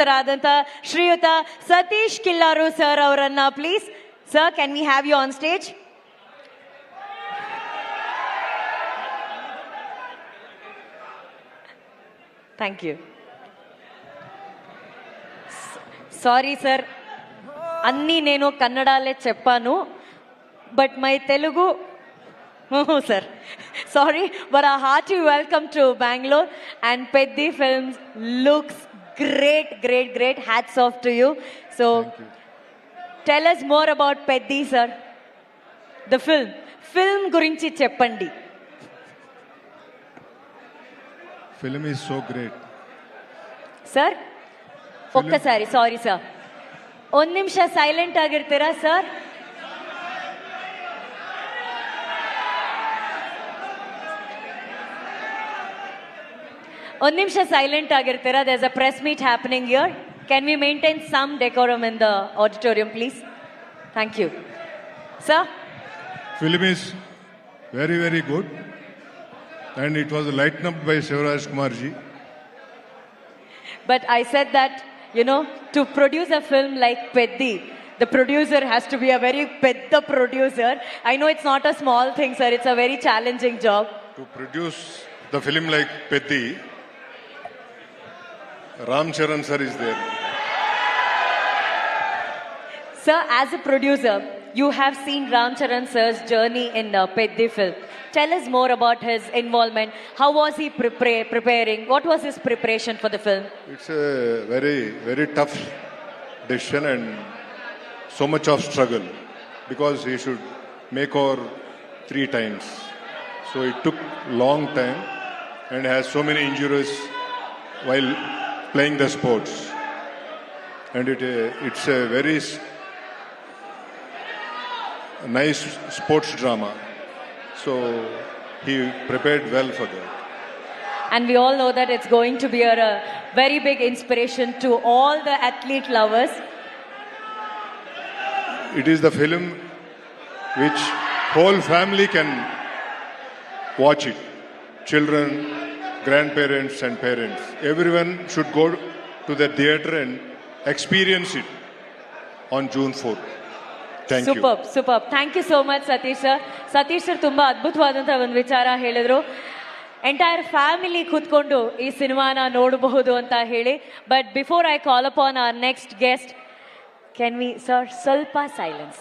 ರಾದಂತ ಶ್ರೀಯುತ ಸತೀಶ್ ಕಿಲ್ಲಾರು ಸರ್ ಅವರನ್ನ please sir can we have you on stage. Thank you. Sorry sir, అన్నీ నేను కన్నడాలే చెప్పాను, but my Telugu sir sorry, but a hearty welcome to Bangalore and Peddi Films looks great, great, great. Hats off to you. So tell us more about Peddi sir, the film గురించి చెప్పండి. Film is so great. Sir ಒಕ್ಕಸಾರಿ sorry sir, ಒಂದು ನಿಮಿಷ silent ಆಗಿರ್ತೀರಾ sir? ಒಂದು ನಿಮಿಷ silent ಆಗಿರ್ತೀರಾ? There is a press meet happening here. Can we maintain some decorum in the auditorium please? Thank you sir. Film is very, very good, and it was lightened up by Shivraj Kumar ji. But I said that, you know, to produce a film like Peddi, the producer has to be a very pedda producer. I know it's not a small thing, sir. It's a very challenging job. To produce the film like Peddi, Ram Charan sir is there. Sir, as a producer, you have seen Ram Charan sir's journey in Peddi film. Tell us more about his involvement. How was he preparing? What was his preparation for the film? It's a very, very tough decision and so much of struggle because he should make over 3 times. So it took long time and has so many injuries while playing the sports. And it's a very nice sports drama. So he prepared well for that. And we all know that it's going to be a very big inspiration to all the athlete lovers. It is the film which whole family can watch it. Children, grandparents and parents. Everyone should go to the theatre and experience it on June 4th. Thank you. Superb. Thank you so much, Satish sir. Satish sir ತುಂಬಾ ಅದ್ಭುತವಾದಂತ ಒಂದು ವಿಚಾರ ಹೇಳಿದ್ರು. Entire family ಕೂತ್ಕೊಂಡು ಈ ಸಿನಿಮಾನ ನೋಡಬಹುದು ಅಂತ ಹೇಳಿ. But before I call upon hour next guest, can we sir ಸ್ವಲ್ಪ ಸೈಲೆನ್ಸ್?